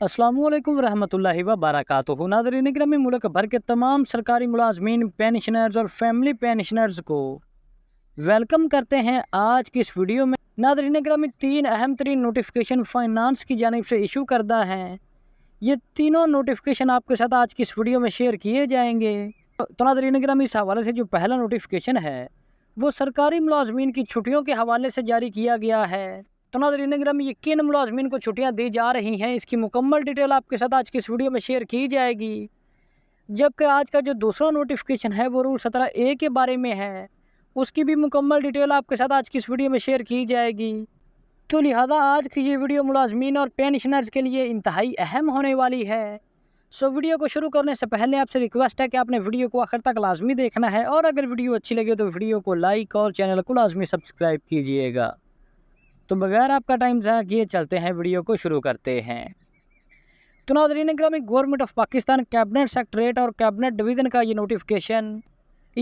अस्सलामुअलैकुम रहमतुल्लाहि व बरकातुहू। नाज़रीन गिरामी, मुल्क भर के तमाम सरकारी मुलाजमीन, पेंशनर्स और फैमिली पेंशनर्स को वेलकम करते हैं आज की इस वीडियो में। नाज़रीन गिरामी, 3 अहम तरीन नोटिफिकेशन फाइनेंस की जानिब से इशू करदा हैं। ये तीनों नोटिफिकेशन आपके साथ आज की इस वीडियो में शेयर किए जाएंगे। तो नाज़रीन गिरामी, इस हवाले से जो पहला नोटिफिकेशन है वो सरकारी मुलाजमीन की छुट्टियों के हवाले से जारी किया गया है। तो नाज़रीन गिरामी, ये किन मुलाजमीन को छुट्टियां दी जा रही हैं, इसकी मुकम्मल डिटेल आपके साथ आज की इस वीडियो में शेयर की जाएगी। जबकि आज का जो दूसरा नोटिफिकेशन है वो रूल 17A के बारे में है, उसकी भी मुकम्मल डिटेल आपके साथ आज की इस वीडियो में शेयर की जाएगी। तो लिहाजा आज की ये वीडियो मुलाजमीन और पेंशनर्स के लिए इंतहाई अहम होने वाली है। सो वीडियो को शुरू करने से पहले आपसे रिक्वेस्ट है कि आपने वीडियो को आखिर तक लाजमी देखना है, और अगर वीडियो अच्छी लगे तो वीडियो को लाइक और चैनल को लाजमी सब्सक्राइब कीजिएगा। तो बगैर आपका टाइम ज़ाया किए चलते हैं, वीडियो को शुरू करते हैं। तो नाज़रीन गिरामी, government of Pakistan cabinet secretariat और कैबिनेट डिवीज़न का ये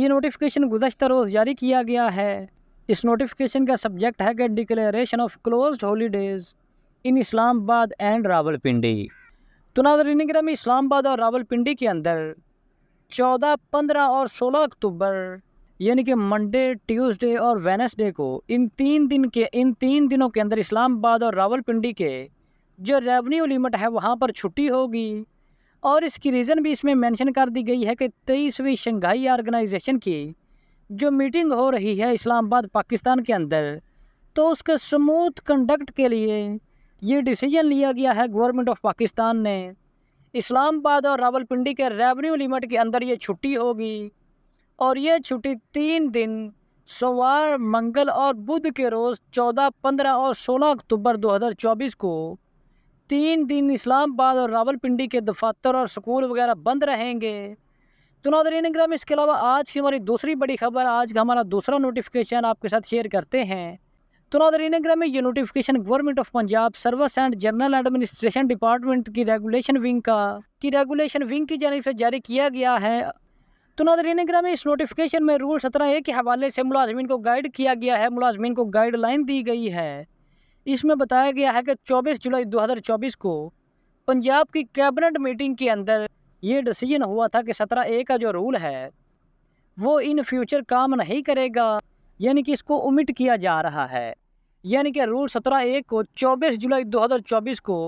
नोटिफिकेशन गुज़श्ता रोज़ जारी किया गया है। इस नोटिफिकेशन का सब्जेक्ट है कि declaration of closed holidays in Islamabad and Rawalpindi. तो नाज़रीन गिरामी, इस्लामाबाद और रावलपिंडी के अंदर 14, 15 और 16 अक्टूबर यानी कि मंडे, ट्यूसडे और वेडनेसडे को इन 3 दिनों के अंदर इस्लामाबाद और रावलपिंडी के जो रेवेन्यू लिमिट है वहाँ पर छुट्टी होगी। और इसकी रीज़न भी इसमें मेंशन कर दी गई है कि 23वीं शंघाई ऑर्गेनाइजेशन की जो मीटिंग हो रही है इस्लामाबाद पाकिस्तान के अंदर, तो उसके स्मूथ कंडक्ट के लिए ये डिसीजन लिया गया है गवर्नमेंट ऑफ पाकिस्तान ने। इस्लामाबाद और रावलपिंडी के रेवेन्यू लिमिट के अंदर ये छुट्टी होगी, और ये छुट्टी 3 दिन सोमवार, मंगल और बुध के रोज़ 14, 15 और 16 अक्टूबर 2024 को 3 दिन इस्लामाबाद और रावलपिंडी के दफातर और स्कूल वगैरह बंद रहेंगे। तो नाज़रीन गिरामी, इसके अलावा आज की हमारी दूसरी बड़ी खबर, आज का हमारा दूसरा नोटिफिकेशन आपके साथ शेयर करते हैं। तो नाज़रीन गिरामी, ये notification government of Punjab service and general administration department की रेगुलेशन विंग की जानिब से जारी किया गया है। तो नाज़रीन गिरामी, इस नोटिफिकेशन में रूल 17A के हवाले से मुलाजमीन को गाइड किया गया है, मुलाजमीन को गाइडलाइन दी गई है। इसमें बताया गया है कि 24 जुलाई 2024 को पंजाब की कैबिनेट मीटिंग के अंदर ये डिसीजन हुआ था कि 17A का जो रूल है वो इन फ्यूचर काम नहीं करेगा, यानी कि इसको ओमिट किया जा रहा है। यानी कि रूल 17A को 24 जुलाई 2024 को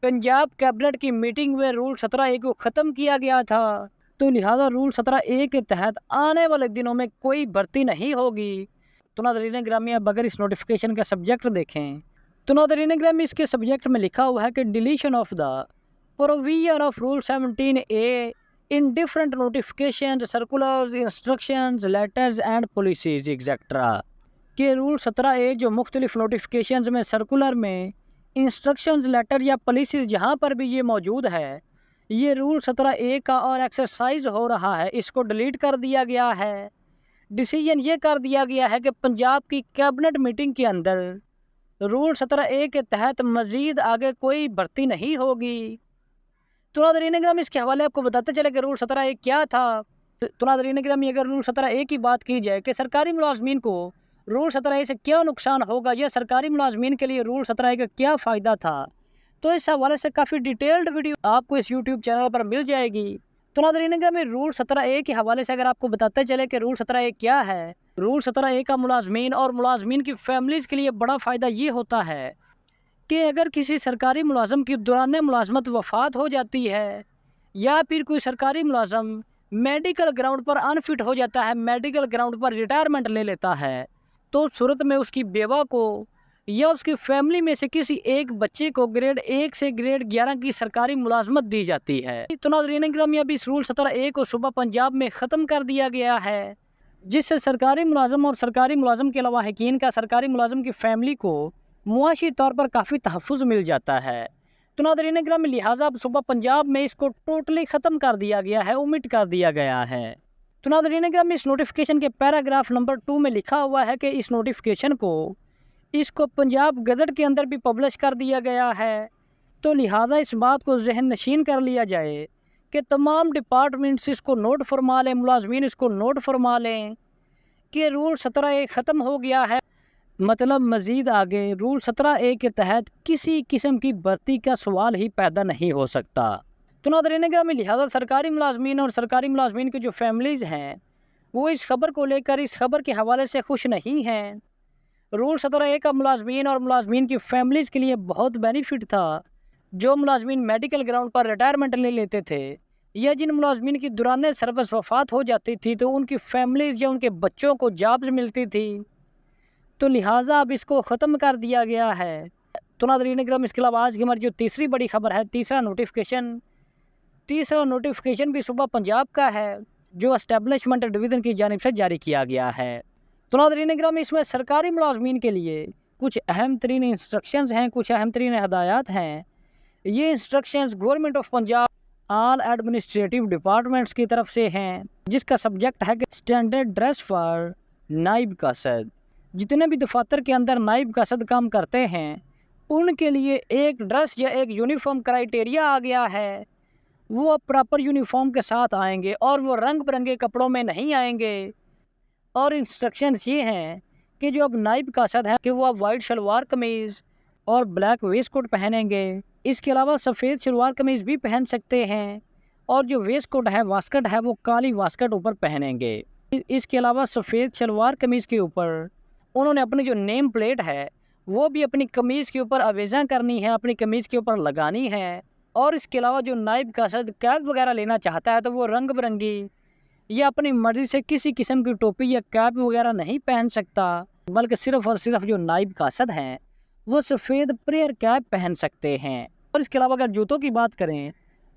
पंजाब कैबिनेट की मीटिंग में रूल 17A को ख़त्म किया गया था। तो लिहाजा रूल 17A के तहत आने वाले दिनों में कोई भर्ती नहीं होगी। तो नाज़रीन गिरामी, अब अगर इस नोटिफिकेशन का सब्जेक्ट देखें तो नाज़रीन गिरामी, इसके सब्जेक्ट में लिखा हुआ है कि deletion of the provision of rule 17A in different notification, circulars, instructions, letters and policies etcetera. के रूल 17A जो मुख्तलिफ नोटिफिकेशन में, सर्कुलर में, इंस्ट्रक्शंस, लेटर या पॉलिसीज जहाँ पर भी ये मौजूद है, ये रूल 17A का और एक्सरसाइज हो रहा है, इसको डिलीट कर दिया गया है। डिसीजन ये कर दिया गया है कि पंजाब की कैबिनेट मीटिंग के अंदर रूल 17A के तहत मज़ीद आगे कोई भर्ती नहीं होगी। तो नाज़रीन गिरामी, इसके हवाले आपको बताते चले कि रूल 17A क्या था। तो नाज़रीन गिरामी, अगर रूल 17A की बात की जाए कि सरकारी मुलाजमीन को रूल 17A से क्या नुकसान होगा या सरकारी मुलाजमीन के लिए रूल 17A का क्या फ़ायदा था, तो इस हवाले से काफ़ी डिटेल्ड वीडियो आपको इस यूट्यूब चैनल पर मिल जाएगी। तो नाज़रीन गिरामी, रूल 17A के हवाले से अगर आपको बताते चले कि रूल 17A क्या है, रूल 17A का मुलाजमीन और मुलाजमीन की फैमिलीज़ के लिए बड़ा फ़ायदा ये होता है कि अगर किसी सरकारी मुलाजम की दौरान मुलाजमत वफ़ात हो जाती है, या फिर कोई सरकारी मुलाजम मेडिकल ग्राउंड पर अनफिट हो जाता है, मेडिकल ग्राउंड पर रिटायरमेंट ले लेता है, तो उस सूरत में उसकी बेवा को या उसकी फैमिली में से किसी एक बच्चे को ग्रेड 1 से ग्रेड 11 की सरकारी मुलाजमत दी जाती है। तो नाज़रीन गिरामी, अभी इस रूल 17A को सुबह पंजाब में ख़त्म कर दिया गया है, जिससे सरकारी मुलाजम और सरकारी मुलाजम के अलावा हकीन का सरकारी मुलाजम की फैमिली को मुआशी तौर पर काफ़ी तहफ़्फ़ुज़ मिल जाता है। तो नाज़रीन गिरामी, लिहाजा अब सुबह पंजाब में इसको टोटली ख़त्म कर दिया गया है, ओमिट कर दिया गया है। तो नाज़रीन गिरामी, इस नोटिफिकेशन के पैराग्राफ नंबर 2 में लिखा हुआ है कि इस नोटिफिकेशन इसको पंजाब गज़ट के अंदर भी पब्लिश कर दिया गया है। तो लिहाजा इस बात को जहन नशीन कर लिया जाए कि तमाम डिपार्टमेंट्स इसको नोट फरमा लें, मुलाजमीन इसको नोट फरमा लें कि रूल 17A ख़त्म हो गया है। मतलब मज़ीद आगे रूल 17A के तहत किसी किस्म की भर्ती का सवाल ही पैदा नहीं हो सकता। तो नाज़रीन गिरामी, लिहाजा सरकारी मुलाजमीन और सरकारी मुलाजमीन की जो फैमिलीज़ हैं वो इस खबर को लेकर, इस खबर के हवाले से खुश नहीं हैं। रूल 17A का मुलाजमीन और मुलाजमीन की फैमिलीज़ के लिए बहुत बेनिफिट था। जो मुलाजमीन मेडिकल ग्राउंड पर रिटायरमेंट ले लेते थे या जिन मुलाजमीन की दौरान सर्विस वफ़ात हो जाती थी तो उनकी फैमिलीज़ या उनके बच्चों को जॉब्स मिलती थी, तो लिहाजा अब इसको ख़त्म कर दिया गया है। तो नाज़रीन किराम, इसके अलावा आज की हमारी जो तीसरी बड़ी खबर है, तीसरा नोटिफिकेशन भी सूबा पंजाब का है जो एस्टेब्लिशमेंट डिवीज़न की जानिब से जारी किया गया है। तो नाज़रीन किराम, इसमें सरकारी मुलाजमीन के लिए कुछ अहम तरीन इंस्ट्रक्शंस हैं, कुछ अहम तरीन हदायत हैं। ये instructions government of Punjab all administrative departments की तरफ से हैं, जिसका सब्जेक्ट है स्टैंडर्ड ड्रेस फॉर नाइब कासद। जितने भी दफातर के अंदर नाइब कासद काम करते हैं उनके लिए एक ड्रेस या एक यूनिफॉर्म क्राइटेरिया आ गया है। वो अब प्रॉपर यूनिफॉर्म के साथ आएंगे और वो रंग बिरंगे कपड़ों में नहीं आएंगे। और इंस्ट्रक्शंस ये हैं कि जो अब नाइब कासद है कि वो अब वाइट शलवार कमीज़ और ब्लैक वेस्ट कोट पहनेंगे। इसके अलावा सफ़ेद शलवार कमीज़ भी पहन सकते हैं और जो वेस्ट कोट है, वास्कट है, वो काली वास्कट ऊपर पहनेंगे। इसके अलावा सफ़ेद शलवार कमीज़ के ऊपर उन्होंने अपनी जो नेम प्लेट है वो भी अपनी कमीज़ के ऊपर आवेज़ा करनी है, अपनी कमीज़ के ऊपर लगानी है। और इसके अलावा जो नाइब कासद कैप वगैरह लेना चाहता है तो वो रंग बिरंगी या अपनी मर्ज़ी से किसी किस्म की टोपी या कैप वगैरह नहीं पहन सकता, बल्कि सिर्फ़ और सिर्फ जो नाइब कासद हैं वो सफ़ेद प्रेयर कैप पहन सकते हैं। और इसके अलावा अगर जूतों की बात करें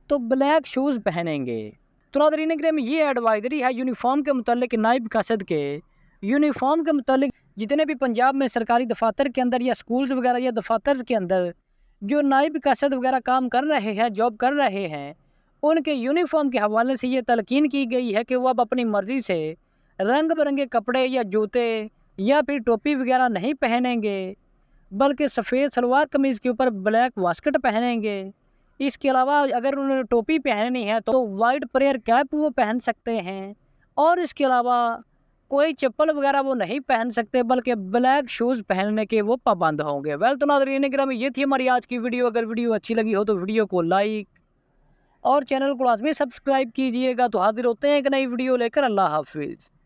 तो ब्लैक शूज़ पहनेंगे। तो नाज़रीन किराम, ये एडवाइजरी है यूनिफॉर्म के मुतालिक, नाइब कासद के यूनिफॉर्म के मुतालिक। जितने भी पंजाब में सरकारी दफातर के अंदर या स्कूल्स वगैरह या दफातर के अंदर जो नाइब कासद वगैरह काम कर रहे हैं, जॉब कर रहे हैं, उनके यूनिफॉर्म के हवाले से ये तलकीन की गई है कि वो अब अपनी मर्ज़ी से रंग बिरंगे कपड़े या जूते या फिर टोपी वगैरह नहीं पहनेंगे, बल्कि सफ़ेद सलवार कमीज़ के ऊपर ब्लैक वास्कट पहनेंगे। इसके अलावा अगर उन्हें टोपी पहननी है तो वाइट प्रेयर कैप वो पहन सकते हैं। और इसके अलावा कोई चप्पल वगैरह वो नहीं पहन सकते, बल्कि ब्लैक शूज़ पहनने के वो पाबंद होंगे। वेल, तो नाज़रीन किराम, ये थी हमारी आज की वीडियो। अगर वीडियो अच्छी लगी हो तो वीडियो को लाइक और चैनल को लाजमी सब्सक्राइब कीजिएगा। तो हाजिर होते हैं एक नई वीडियो लेकर। अल्लाह हाफिज़।